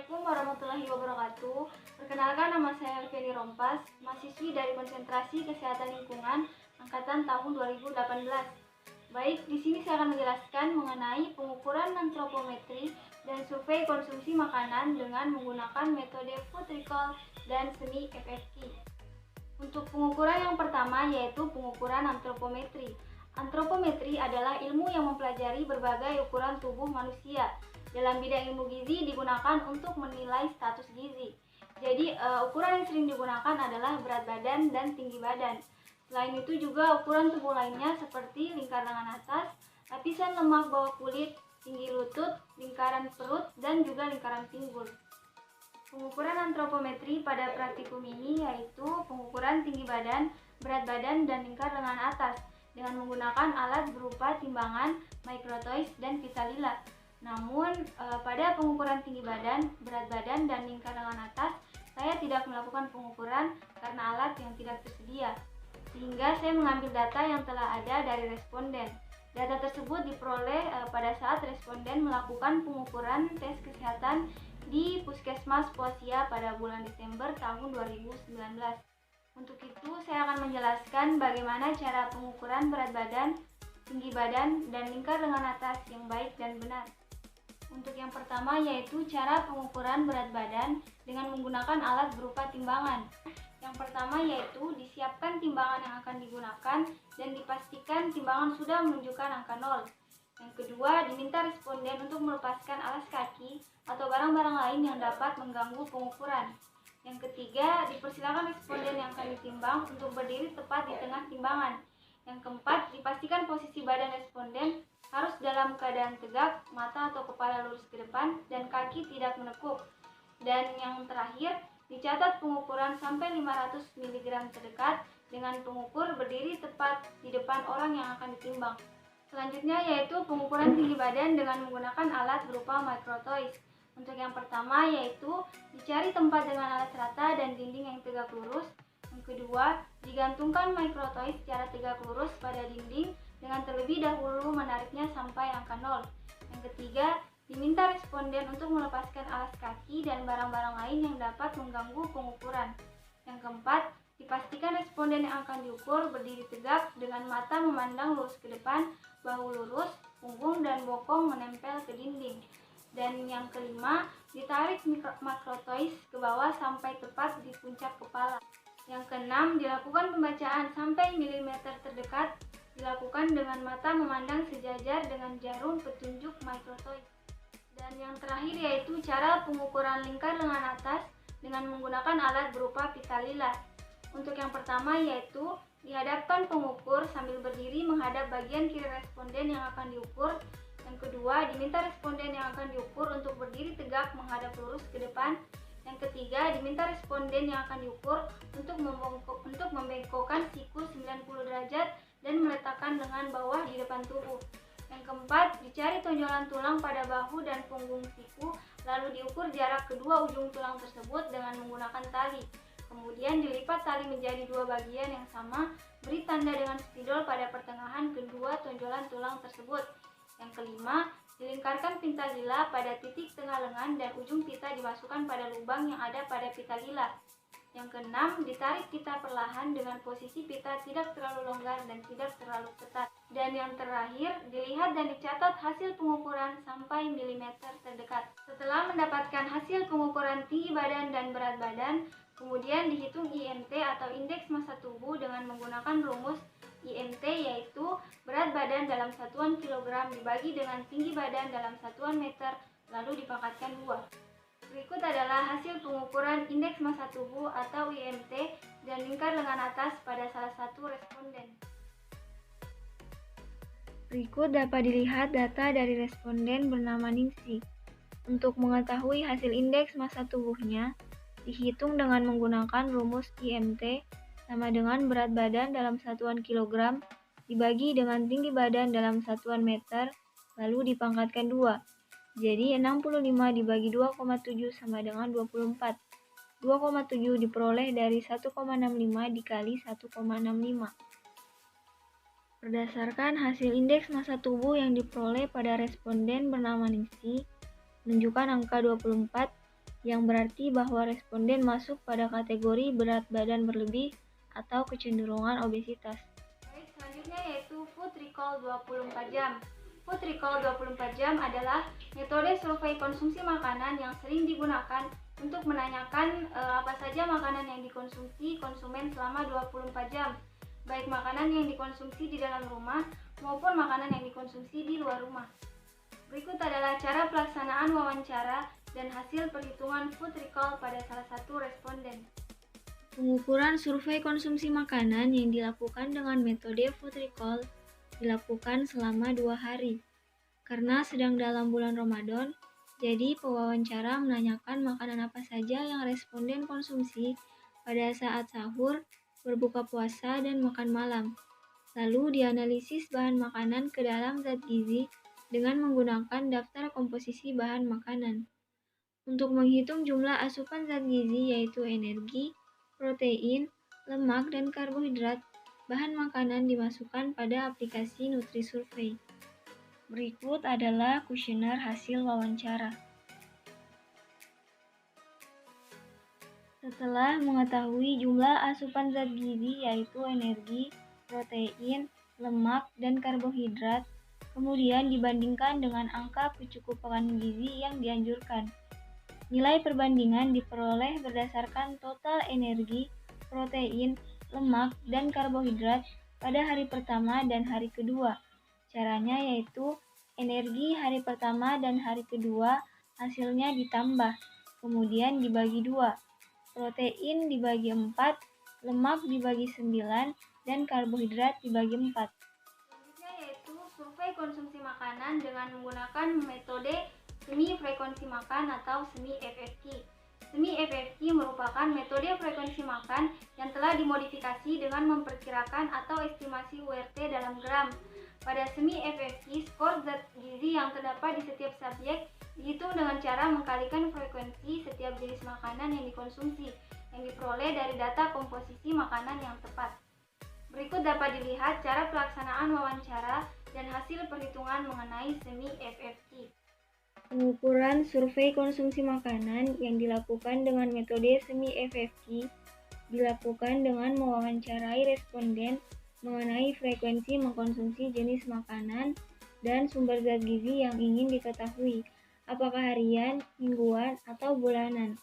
Assalamualaikum warahmatullahi wabarakatuh. Perkenalkan, nama saya Alfiani Rompas, mahasiswi dari Konsentrasi Kesehatan Lingkungan angkatan tahun 2018. Baik, di sini saya akan menjelaskan mengenai pengukuran antropometri dan survei konsumsi makanan dengan menggunakan metode food recall dan semi FFQ. Untuk pengukuran yang pertama yaitu pengukuran antropometri. Antropometri adalah ilmu yang mempelajari berbagai ukuran tubuh manusia. Dalam bidang ilmu gizi digunakan untuk menilai status gizi. Jadi ukuran yang sering digunakan adalah berat badan dan tinggi badan. Selain itu juga ukuran tubuh lainnya seperti lingkar lengan atas, lapisan lemak bawah kulit, tinggi lutut, lingkaran perut, dan juga lingkaran pinggul. Pengukuran antropometri pada praktikum ini yaitu pengukuran tinggi badan, berat badan, dan lingkar lengan atas dengan menggunakan alat berupa timbangan, microtoys, dan vitalila. Namun pada pengukuran tinggi badan, berat badan, dan lingkar lengan atas, saya tidak melakukan pengukuran karena alat yang tidak tersedia. Sehingga saya mengambil data yang telah ada dari responden. Data tersebut diperoleh pada saat responden melakukan pengukuran tes kesehatan di Puskesmas Posia pada bulan Desember tahun 2019. Untuk itu, saya akan menjelaskan bagaimana cara pengukuran berat badan, tinggi badan, dan lingkar lengan atas yang baik dan benar. Untuk yang pertama yaitu cara pengukuran berat badan dengan menggunakan alat berupa timbangan. Yang pertama yaitu disiapkan timbangan yang akan digunakan dan dipastikan timbangan sudah menunjukkan angka 0. Yang kedua, diminta responden untuk melepaskan alas kaki atau barang-barang lain yang dapat mengganggu pengukuran. Yang ketiga, dipersilakan responden yang akan ditimbang untuk berdiri tepat di tengah timbangan. Yang keempat, dipastikan posisi badan responden harus dalam keadaan tegak, mata atau kepala lurus ke depan, dan kaki tidak menekuk. Dan yang terakhir, dicatat pengukuran sampai 500 mg terdekat dengan pengukur berdiri tepat di depan orang yang akan ditimbang. Selanjutnya yaitu pengukuran tinggi badan dengan menggunakan alat berupa microtoys. Untuk yang pertama yaitu dicari tempat dengan alas rata dan dinding yang tegak lurus. Yang kedua, digantungkan microtoys secara tegak lurus pada dinding dengan terlebih dahulu menariknya sampai angka 0. Yang ketiga, diminta responden untuk melepaskan alas kaki dan barang-barang lain yang dapat mengganggu pengukuran. Yang keempat, dipastikan responden yang akan diukur berdiri tegak dengan mata memandang lurus ke depan, bahu lurus, punggung dan bokong menempel ke dinding. Dan yang kelima, ditarik microtoys ke bawah sampai tepat di puncak kepala. Yang keenam, dilakukan pembacaan sampai milimeter terdekat, dilakukan dengan mata memandang sejajar dengan jarum petunjuk microtoys. Dan yang terakhir yaitu cara pengukuran lingkar lengan atas dengan menggunakan alat berupa vitalila. Untuk yang pertama yaitu dihadapkan pengukur sambil berdiri menghadap bagian kiri responden yang akan diukur. Yang kedua, diminta responden yang akan diukur untuk berdiri tegak menghadap lurus ke depan. Yang ketiga, diminta responden yang akan diukur untuk membengkokkan siku 90 derajat dan meletakkan lengan bawah di depan tubuh. Yang keempat, dicari tonjolan tulang pada bahu dan punggung siku, lalu diukur jarak kedua ujung tulang tersebut dengan menggunakan tali. Kemudian dilipat tali menjadi dua bagian yang sama, beri tanda dengan spidol pada pertengahan kedua tonjolan tulang tersebut. Yang kelima, dilingkarkan pita lila pada titik tengah lengan dan ujung pita dimasukkan pada lubang yang ada pada pita lila. Yang keenam, ditarik pita perlahan dengan posisi pita tidak terlalu longgar dan tidak terlalu ketat. Dan yang terakhir, dilihat dan dicatat hasil pengukuran sampai milimeter terdekat. Setelah mendapatkan hasil pengukuran tinggi badan dan berat badan, kemudian dihitung IMT atau indeks massa tubuh dengan menggunakan rumus IMT yaitu berat badan dalam satuan kilogram dibagi dengan tinggi badan dalam satuan meter lalu dipangkatkan 2. Berikut adalah hasil pengukuran indeks massa tubuh atau IMT dan lingkar lengan atas pada salah satu responden. Berikut dapat dilihat data dari responden bernama Ningsi. Untuk mengetahui hasil indeks massa tubuhnya, dihitung dengan menggunakan rumus IMT sama dengan berat badan dalam satuan kilogram dibagi dengan tinggi badan dalam satuan meter lalu dipangkatkan 2. Jadi 65 dibagi 2,7 sama dengan 24. 2,7 diperoleh dari 1,65 dikali 1,65. Berdasarkan hasil indeks massa tubuh yang diperoleh pada responden bernama Ningsi, menunjukkan angka 24 yang berarti bahwa responden masuk pada kategori berat badan berlebih atau kecenderungan obesitas. Baik, selanjutnya yaitu food recall 24 jam. Food recall 24 jam adalah metode survei konsumsi makanan yang sering digunakan untuk menanyakan apa saja makanan yang dikonsumsi konsumen selama 24 jam, baik makanan yang dikonsumsi di dalam rumah maupun makanan yang dikonsumsi di luar rumah. Berikut adalah cara pelaksanaan wawancara dan hasil perhitungan food recall pada salah satu responden. Pengukuran survei konsumsi makanan yang dilakukan dengan metode food recall dilakukan selama 2 hari. Karena sedang dalam bulan Ramadan, jadi pewawancara menanyakan makanan apa saja yang responden konsumsi pada saat sahur, berbuka puasa, dan makan malam. Lalu dianalisis bahan makanan ke dalam zat gizi dengan menggunakan daftar komposisi bahan makanan. Untuk menghitung jumlah asupan zat gizi yaitu energi, protein, lemak, dan karbohidrat, bahan makanan dimasukkan pada aplikasi NutriSurvey. Berikut adalah kuesioner hasil wawancara. Setelah mengetahui jumlah asupan zat gizi yaitu energi, protein, lemak, dan karbohidrat, kemudian dibandingkan dengan angka kecukupan gizi yang dianjurkan. Nilai perbandingan diperoleh berdasarkan total energi, protein, lemak, dan karbohidrat pada hari pertama dan hari kedua. Caranya yaitu energi hari pertama dan hari kedua hasilnya ditambah, kemudian dibagi 2. Protein dibagi 4, lemak dibagi 9, dan karbohidrat dibagi 4. Selanjutnya yaitu survei konsumsi makanan dengan menggunakan metode semi frekuensi makan atau semi FFQ. Semi FFQ merupakan metode frekuensi makan yang telah dimodifikasi dengan memperkirakan atau estimasi URT dalam gram. Pada semi FFQ, skor zat gizi yang terdapat di setiap subjek dihitung dengan cara mengkalikan frekuensi setiap jenis makanan yang dikonsumsi, yang diperoleh dari data komposisi makanan yang tepat. Berikut dapat dilihat cara pelaksanaan wawancara dan hasil perhitungan mengenai semi FFQ. Pengukuran survei konsumsi makanan yang dilakukan dengan metode semi FFQ dilakukan dengan mewawancarai responden mengenai frekuensi mengkonsumsi jenis makanan dan sumber zat gizi yang ingin diketahui, apakah harian, mingguan, atau bulanan.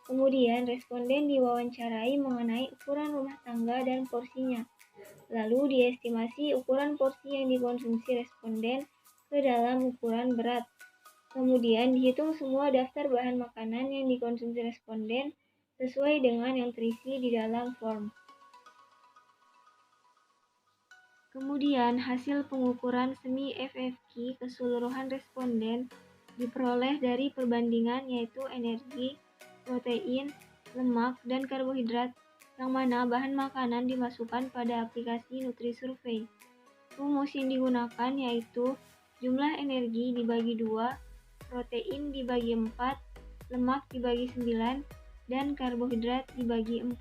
Kemudian responden diwawancarai mengenai ukuran rumah tangga dan porsinya. Lalu diestimasi ukuran porsi yang dikonsumsi responden ke dalam ukuran berat. Kemudian dihitung semua daftar bahan makanan yang dikonsumsi responden sesuai dengan yang terisi di dalam form. Kemudian hasil pengukuran semi FFQ keseluruhan responden diperoleh dari perbandingan yaitu energi, protein, lemak, dan karbohidrat yang mana bahan makanan dimasukkan pada aplikasi NutriSurvey. Rumus yang digunakan yaitu jumlah energi dibagi 2, protein dibagi 4, lemak dibagi 9, dan karbohidrat dibagi 4.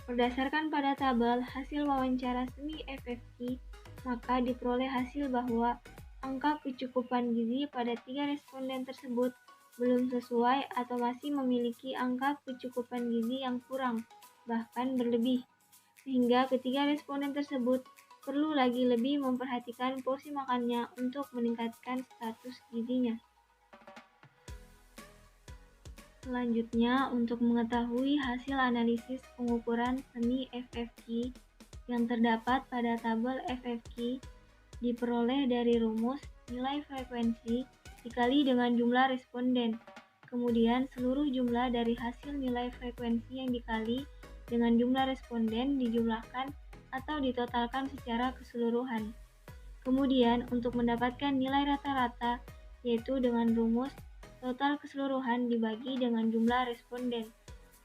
Berdasarkan pada tabel hasil wawancara semi FFQ, maka diperoleh hasil bahwa angka kecukupan gizi pada 3 responden tersebut belum sesuai atau masih memiliki angka kecukupan gizi yang kurang, bahkan berlebih. Sehingga ketiga responden tersebut perlu lagi lebih memperhatikan porsi makannya untuk meningkatkan status gizinya. Selanjutnya, untuk mengetahui hasil analisis pengukuran semi FFQ yang terdapat pada tabel FFQ diperoleh dari rumus nilai frekuensi dikali dengan jumlah responden. Kemudian, seluruh jumlah dari hasil nilai frekuensi yang dikali dengan jumlah responden dijumlahkan atau ditotalkan secara keseluruhan. Kemudian, untuk mendapatkan nilai rata-rata, yaitu dengan rumus total keseluruhan dibagi dengan jumlah responden.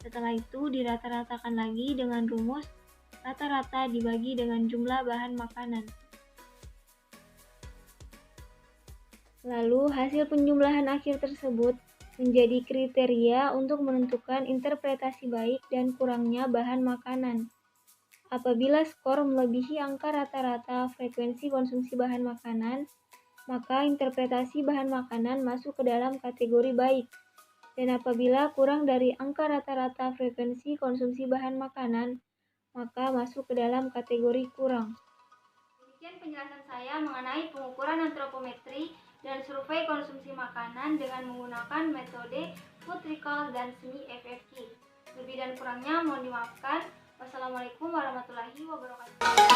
Setelah itu dirata-ratakan lagi dengan rumus rata-rata dibagi dengan jumlah bahan makanan. Lalu hasil penjumlahan akhir tersebut menjadi kriteria untuk menentukan interpretasi baik dan kurangnya bahan makanan. Apabila skor melebihi angka rata-rata frekuensi konsumsi bahan makanan, maka interpretasi bahan makanan masuk ke dalam kategori baik. dan apabila kurang dari angka rata-rata frekuensi konsumsi bahan makanan, maka masuk ke dalam kategori kurang. Demikian penjelasan saya mengenai pengukuran antropometri dan survei konsumsi makanan dengan menggunakan metode food recall dan semi FFQ. Lebih dan kurangnya mohon dimaafkan. Wassalamualaikum warahmatullahi wabarakatuh.